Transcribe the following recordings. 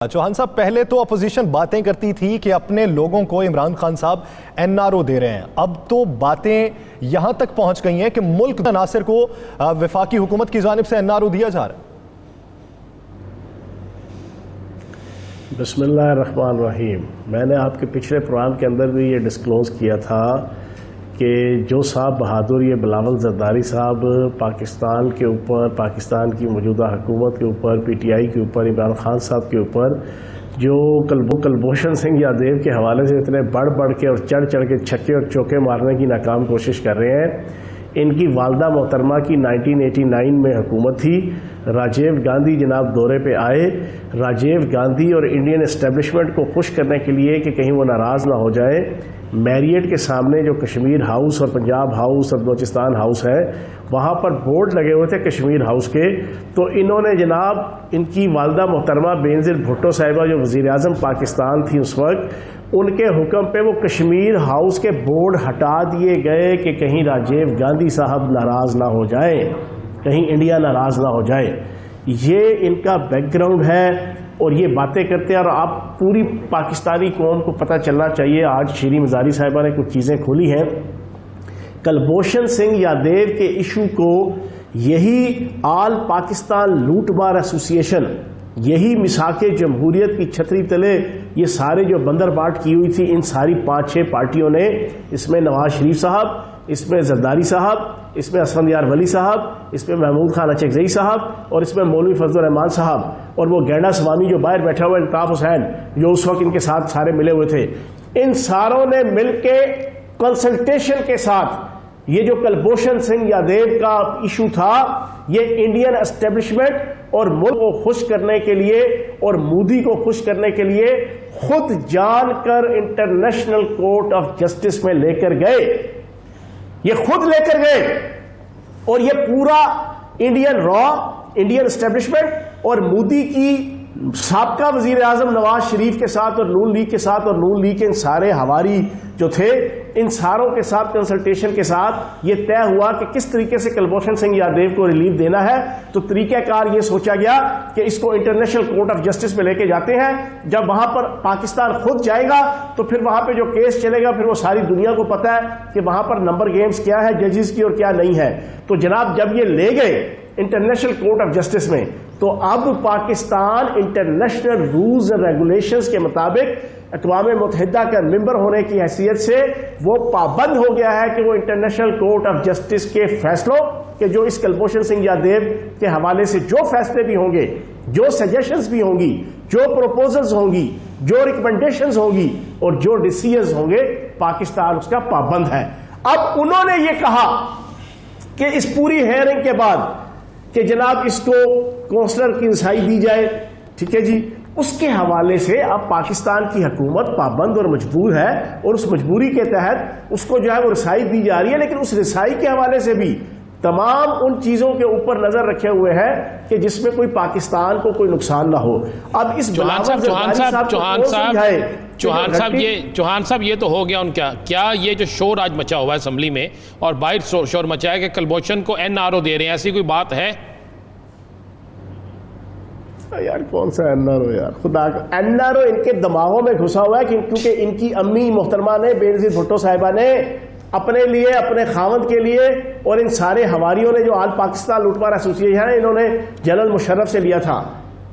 چوہان صاحب، پہلے تو اپوزیشن باتیں کرتی تھی کہ اپنے لوگوں کو عمران خان صاحب NRO دے رہے ہیں، اب تو باتیں یہاں تک پہنچ گئی ہیں کہ ملک عناصر کو وفاقی حکومت کی جانب سے NRO دیا جا رہا ہے۔ بسم اللہ الرحمن الرحیم۔ میں نے آپ کے پچھلے پروگرام کے اندر بھی یہ ڈسکلوز کیا تھا کہ جو صاحب بہادر یہ بلاول زرداری صاحب پاکستان کے اوپر، پاکستان کی موجودہ حکومت کے اوپر، PTI کے اوپر، عمران خان صاحب کے اوپر جو کلبھوشن سنگھ یادیو کے حوالے سے اتنے بڑھ کے اور چڑھ کے چھکے اور چوکے مارنے کی ناکام کوشش کر رہے ہیں، ان کی والدہ محترمہ کی 1989 میں حکومت تھی۔ راجیو گاندھی جناب دورے پہ آئے۔ راجیو گاندھی اور انڈین اسٹیبلشمنٹ کو خوش کرنے کے لیے کہ کہیں وہ ناراض نہ ہو جائے، میریٹ کے سامنے جو کشمیر ہاؤس اور پنجاب ہاؤس اور بلوچستان ہاؤس ہے، وہاں پر بورڈ لگے ہوئے تھے کشمیر ہاؤس کے، تو انہوں نے جناب ان کی والدہ محترمہ بینظیر بھٹو صاحبہ جو وزیر اعظم پاکستان تھی اس وقت، ان کے حکم پہ وہ کشمیر ہاؤس کے بورڈ ہٹا دیے گئے کہ کہیں راجیو گاندھی صاحب ناراض نہ ہو جائیں، کہیں انڈیا ناراض نہ ہو جائے۔ یہ ان کا بیک گراؤنڈ ہے اور یہ باتیں کرتے ہیں، اور آپ پوری پاکستانی قوم کو پتہ چلنا چاہیے۔ آج شیریں مزاری صاحبہ نے کچھ چیزیں کھولی ہیں۔ کلبھوشن سنگھ یادیو کے ایشو کو یہی آل پاکستان لوٹ مار ایسوسی ایشن، یہی مساق جمہوریت کی چھتری تلے یہ سارے جو بندر باٹ کی ہوئی تھی، ان ساری 5-6 پارٹیوں نے، اس میں نواز شریف صاحب، اس میں زرداری صاحب، اس میں اسفند یار ولی صاحب، اس میں محمود خان اچکزئی صاحب، اور اس میں مولوی فضل الرحمان صاحب، اور وہ گینڈا سوامی جو باہر بیٹھا ہوا الطاف حسین جو اس وقت ان کے ساتھ سارے ملے ہوئے تھے، ان ساروں نے مل کے کنسلٹیشن کے ساتھ یہ جو کلبھوشن سنگھ یادیو کا ایشو تھا، یہ انڈین اسٹیبلشمنٹ اور ملک کو خوش کرنے کے لیے اور مودی کو خوش کرنے کے لیے خود جان کر انٹرنیشنل کورٹ آف جسٹس میں لے کر گئے، یہ خود لے کر گئے، اور یہ پورا انڈین اسٹیبلشمنٹ اور مودی کی سابقہ وزیر اعظم نواز شریف کے ساتھ اور نون لیگ کے ساتھ اور نون لیگ کے ان سارے ہواری جو تھے، ان ساروں کے ساتھ کنسلٹیشن کے ساتھ یہ طے ہوا کہ کس طریقے سے کلبھوشن سنگھ یادیو کو ریلیف دینا ہے۔ تو طریقہ کار یہ سوچا گیا کہ اس کو انٹرنیشنل کورٹ آف جسٹس میں لے کے جاتے ہیں۔ جب وہاں پر پاکستان خود جائے گا تو پھر وہاں پہ جو کیس چلے گا، پھر وہ ساری دنیا کو پتا ہے کہ وہاں پر نمبر گیمز کیا ہے ججز کی اور کیا نہیں ہے۔ تو جناب جب یہ لے گئے انٹرنیشنل کورٹ آف جسٹس میں، تو اب Pakistan international rules and regulations کے مطابق اقوام متحدہ کا ممبر ہونے کی حیثیت سے وہ پابند ہو گیا ہے کہ وہ انٹرنیشنل کورٹ آف جسٹس کے فیصلوں کہ جو اس کلبھوشن سنگھ یادیو کے حوالے سے جو فیصلے بھی ہوں گے، جو سجیشنز بھی ہوں گی، جو پروپوزلز ہوں گی، جو ریکمنڈیشنز ہوں گی اور جو ڈیسیژنز ہوں گے، پاکستان اس کا پابند ہے۔ اب انہوں نے یہ کہا کہ اس پوری ہیئرنگ کے بعد کہ جناب اس کو کونسلر کی رسائی دی جائے، ٹھیک ہے جی، اس کے حوالے سے اب پاکستان کی حکومت پابند اور مجبور ہے، اور اس مجبوری کے تحت اس کو جو ہے وہ رسائی دی جا رہی ہے، لیکن اس رسائی کے حوالے سے بھی تمام ان چیزوں کے اوپر نظر رکھے ہوئے ہیں کہ جس میں کوئی پاکستان کو کوئی نقصان نہ ہو۔ اب اس چوہان صاحب یہ تو ہو گیا ان کا، کیا یہ جو شور آج مچا ہوا ہے اسمبلی میں اور باہر شور مچا ہے کہ کلبھوشن کو NRO دے رہے ہیں، ایسی کوئی بات ہے؟ یار کون سا NRO یار، خدا کا NRO ان کے دماغوں میں گھسا ہوا ہے، کیونکہ ان کی امی محترمہ نے بینظیر بھٹو صاحبہ نے اپنے لیے، اپنے خاوند کے لیے، اور ان سارے حواریوں نے جو آل پاکستان لوٹ مار ایسوسی ایشن ہے، انہوں نے جنرل مشرف سے لیا تھا۔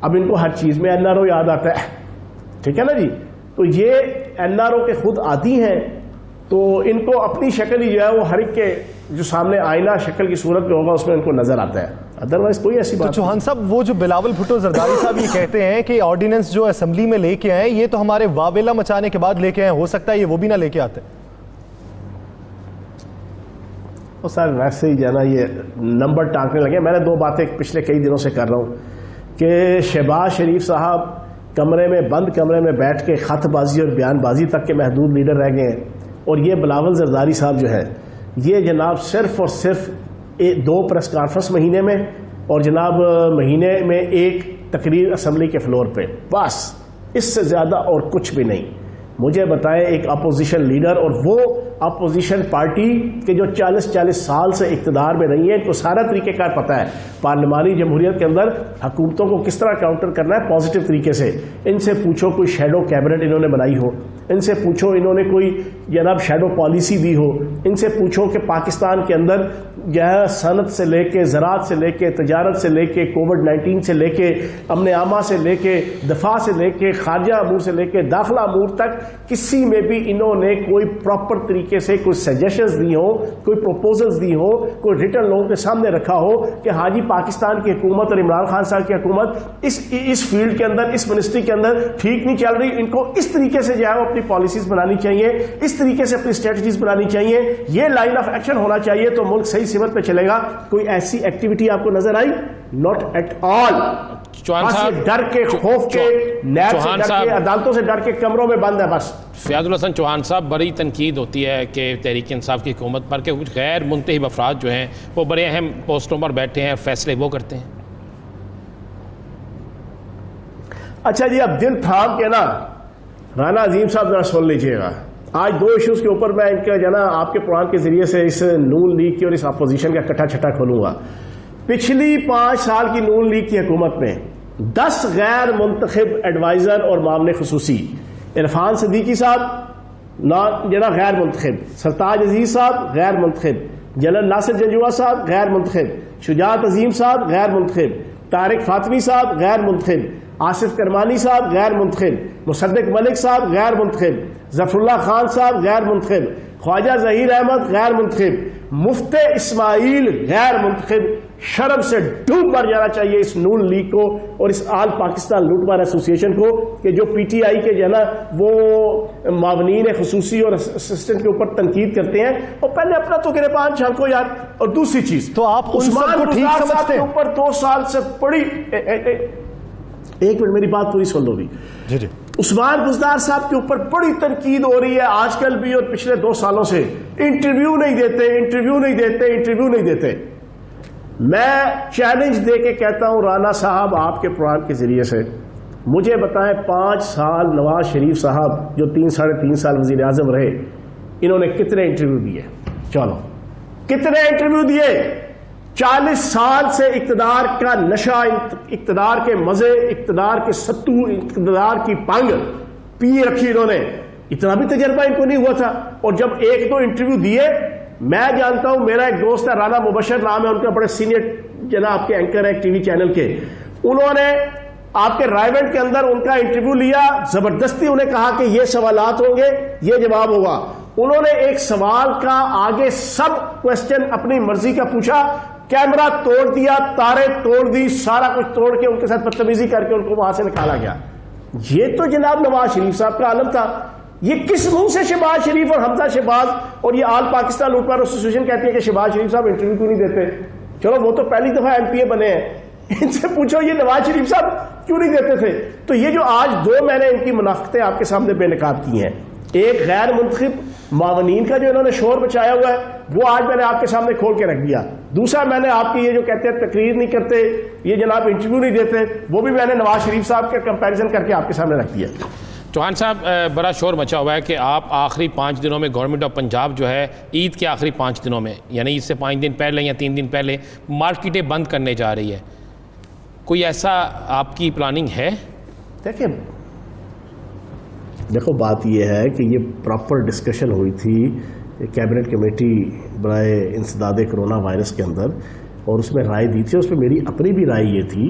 اب ان کو ہر چیز میں NRO یاد آتا ہے، ٹھیک ہے نا جی۔ تو یہ NRO کے خود عادی ہیں، تو ان کو اپنی شکل ہی جو ہے وہ ہر ایک کے جو سامنے آئینہ شکل کی صورت میں ہوگا اس میں ان کو نظر آتا ہے، ادروائز کوئی ایسی بات۔ چوہان صاحب، وہ جو بلاول بھٹو زرداری صاحب یہ کہتے ہیں کہ آرڈیننس جو اسمبلی میں لے کے آئے، یہ تو ہمارے واویلا مچانے کے بعد لے کے آئے، ہو سکتا ہے یہ وہ بھی نہ لے کے آتے۔ سر ویسے ہی جانا یہ نمبر ٹانکنے لگے۔ میں نے 2 باتیں پچھلے کئی دنوں سے کر رہا ہوں کہ شہباز شریف صاحب بند کمرے میں بیٹھ کے خط بازی اور بیان بازی تک کے محدود لیڈر رہ گئے ہیں، اور یہ بلاول زرداری صاحب جو ہے یہ جناب صرف اور صرف 2 پریس کانفرنس مہینے میں، اور جناب مہینے میں 1 تقریر اسمبلی کے فلور پہ، بس اس سے زیادہ اور کچھ بھی نہیں۔ مجھے بتائیں ایک اپوزیشن لیڈر، اور وہ اپوزیشن پارٹی کے جو 40 سال سے اقتدار میں رہی ہے، ان کو سارا طریقہ کار پتہ ہے پارلیمانی جمہوریت کے اندر حکومتوں کو کس طرح کاؤنٹر کرنا ہے پازیٹیو طریقے سے. ان سے پوچھو کوئی شیڈو کیبنٹ انہوں نے بنائی ہو، ان سے پوچھو انہوں نے کوئی جناب شیڈو پالیسی دی ہو، ان سے پوچھو کہ پاکستان کے اندر صنعت سے لے کے زراعت سے لے کے تجارت سے لے کے کووڈ-19 سے لے کے امن عامہ سے لے کے دفاع سے لے کے خارجہ امور سے لے کے داخلہ امور تک کسی میں بھی انہوں نے کوئی پراپر طریقے سے کوئی سجیشنز دی ہو، کوئی پروپوزلز دی ہو، کوئی ریٹن لوگوں کے سامنے رکھا ہو کہ ہاں جی پاکستان کی حکومت اور عمران خان صاحب کی حکومت اس فیلڈ کے اندر، اس منسٹری کے اندر ٹھیک نہیں چل رہی، ان کو اس طریقے سے جو ہے وہ اپنی پالیسیز بنانی چاہیے، اس طریقے سے اپنی اسٹریٹجیز بنانی چاہیے، یہ لائن آف ایکشن ہونا چاہیے تو ملک صحیح سمت پہ چلے گا. کوئی ایسی ایکٹیویٹی آپ کو نظر آئی؟ Not at all. چوہان صاحب ڈر کے، خوف کے، نیب سے ڈر کے، عدالتوں سے ڈر کے کمروں میں بند ہے بس. فیاض الحسن چوہان صاحب، بڑی تنقید ہوتی ہے کہ تحریک انصاف کی حکومت پر کہ کچھ غیر منتخب افراد جو ہیں وہ بڑے اہم پوسٹوں پر بیٹھے ہیں، فیصلے وہ کرتے ہیں. اچھا جی، اب دل تھام کے نا رانا عظیم صاحب ذرا سن لیجئے گا. آج 2 ایشوز کے اوپر میں ان کا جو ہے نا آپ کے پروگرام کے ذریعے سے اس نون لیگ کی اور اس اپوزیشن کا کٹھا چھٹا کھولوں گا. پچھلی 5 سال کی نون لیگ کی حکومت میں 10 غیر منتخب ایڈوائزر اور معاون خصوصی، عرفان صدیقی صاحب جناب غیر منتخب، سرتاج عزیز صاحب غیر منتخب، جنرل ناصر جنجوعہ صاحب غیر منتخب، شجاعت عظیم صاحب غیر منتخب، طارق فاطمی صاحب غیر منتخب، آصف کرمانی صاحب غیر منتخب، مصدق ملک صاحب غیر منتخب، ظفر اللہ خان صاحب غیر منتخب، خواجہ ظہیر احمد غیر منتخب، مفتی اسماعیل غیر منتخب. شرم سے ڈوب مر جانا چاہیے اس نون لیگ کو اور اس آل پاکستان لوٹ مار ایسوسیشن کو کہ جو پی ٹی آئی کے جو ہے نا وہ معاونین خصوصی اور اسسٹنٹ کے اوپر تنقید کرتے ہیں. اور پہلے اپنا تو گریبان جھانکو یار. اور دوسری چیز تو آپ اس عثمان کو ٹھیک گزار صاحب سمجھتے کے ہیں؟ اوپر 2 سال سے بڑی ایک منٹ میری بات پوری سن لو بھی. جی جی. عثمان گزار صاحب کے اوپر بڑی تنقید ہو رہی ہے آج کل بھی اور پچھلے 2 سالوں سے. انٹرویو نہیں دیتے. میں چیلنج دے کے کہتا ہوں رانا صاحب آپ کے پروگرام کے ذریعے سے مجھے بتائیں 5 سال نواز شریف صاحب جو 3.5 سال وزیر اعظم رہے انہوں نے کتنے انٹرویو دیے؟ چلو کتنے انٹرویو دیے؟ 40 سال سے اقتدار کا نشہ، اقتدار کے مزے، اقتدار کے ستو، اقتدار کی پنگ پی رکھی انہوں نے. اتنا بھی تجربہ ان کو نہیں ہوا تھا. اور جب 1-2 انٹرویو دیے، میں جانتا ہوں میرا ایک دوست ہے رانا مبشر نام ہے ان کا، بڑے سینئر جناب کے اینکر ہے ٹی وی چینل کے، انہوں نے آپ کے رائیونٹ کے اندر ان کا انٹرویو لیا، زبردستی انہیں کہا کہ یہ سوالات ہوں گے، یہ جواب ہوگا. انہوں نے ایک سوال کا آگے سب کوشچن اپنی مرضی کا پوچھا، کیمرہ توڑ دیا، تارے توڑ دی، سارا کچھ توڑ کے ان کے ساتھ بدتمیزی کر کے ان کو وہاں سے نکالا گیا. یہ تو جناب نواز شریف صاحب کا عالم تھا. یہ کس منہ سے شہباز شریف اور حمزہ شہباز اور یہ آل پاکستان لوٹ مار ایسوسیشن کہتی ہے کہ شہباز شریف صاحب انٹرویو کیوں نہیں دیتے؟ چلو وہ تو پہلی دفعہ ایم پی اے بنے ہیں، ان سے پوچھو یہ نواز شریف صاحب کیوں نہیں دیتے تھے؟ تو یہ جو آج 2 میں نے ان کی منافقتیں آپ کے سامنے بے نقاب کی ہیں، ایک غیر منتخب معاونین کا جو انہوں نے شور مچایا ہوا ہے وہ آج میں نے آپ کے سامنے کھول کے رکھ دیا. دوسرا میں نے آپ کی یہ جو کہتے ہیں تقریر نہیں کرتے، یہ جناب انٹرویو نہیں دیتے، وہ بھی میں نے نواز شریف صاحب کا کمپیریزن کر کے آپ کے سامنے رکھ دیا. چوہان صاحب، بڑا شور مچا ہوا ہے کہ آپ آخری 5 دنوں میں گورنمنٹ آف پنجاب جو ہے عید کے آخری 5 دنوں میں، یعنی عید سے 5 دن پہلے یا 3 دن پہلے مارکیٹیں بند کرنے جا رہی ہے. کوئی ایسا آپ کی پلاننگ ہے؟ دیکھو بات یہ ہے کہ یہ پراپر ڈسکشن ہوئی تھی کیبنٹ کمیٹی برائے انسداد کرونا وائرس کے اندر، اور اس میں رائے دی تھی. اس میں میری اپنی بھی رائے یہ تھی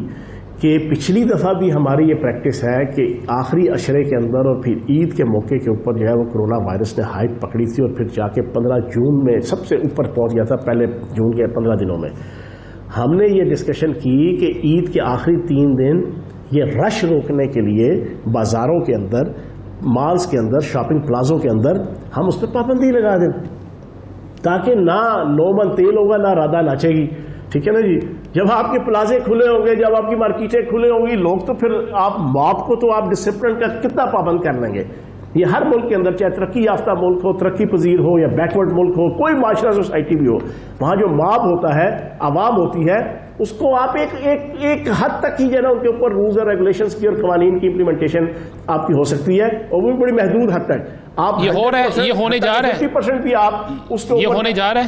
کہ پچھلی دفعہ بھی ہماری یہ پریکٹس ہے کہ آخری عشرے کے اندر اور پھر عید کے موقع کے اوپر جو ہے وہ کرونا وائرس نے ہائٹ پکڑی تھی، اور پھر جا کے 15 جون میں سب سے اوپر پہنچ گیا تھا. پہلے جون کے 15 دنوں میں ہم نے یہ ڈسکشن کی کہ عید کے آخری 3 دن یہ رش روکنے کے لیے بازاروں کے اندر، مالز کے اندر، شاپنگ پلازوں کے اندر ہم اس پہ پابندی لگا دیں تاکہ نہ 9 من تیل ہوگا نہ رادہ ناچے گی. ٹھیک ہے نا جی؟ جب آپ کے پلازے کھلے ہوں گے، جب آپ کی مارکیٹیں کھلے ہوں گی، لوگ تو پھر آپ ماب کو تو آپ ڈسپلن کا کتنا پابند کر لیں گے. یہ ہر ملک کے اندر، چاہے ترقی یافتہ ملک ہو، ترقی پذیر ہو یا بیکورڈ ملک ہو، کوئی معاشرہ سوسائٹی بھی ہو، وہاں جو ماب ہوتا ہے، عوام ہوتی ہے، اس کو آپ ایک حد تک ہی جو ہے نا ان کے اوپر رولز اور ریگولیشنز کی اور قوانین کی امپلیمنٹیشن آپ کی ہو سکتی ہے، اور وہ بھی بڑی محدود حد تک. آپ یہ ہو رہا ہے، یہ ہونے جا رہا ہے، 50% بھی آپ اس کے یہ اوپر. ہونے جا رہا ہے.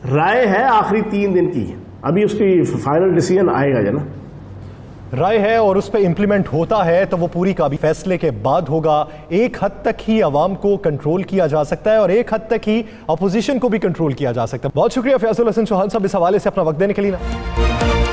رائے ہے آخری 3 دن کی، ابھی اس کی فائنل ڈیسیژن آئے گا جناب. رائے ہے اور اس پہ امپلیمنٹ ہوتا ہے تو وہ پوری کا بھی فیصلے کے بعد ہوگا. ایک حد تک ہی عوام کو کنٹرول کیا جا سکتا ہے اور ایک حد تک ہی اپوزیشن کو بھی کنٹرول کیا جا سکتا ہے. بہت شکریہ فیاض الحسن چوہان صاحب اس حوالے سے اپنا وقت دینے کے لیے.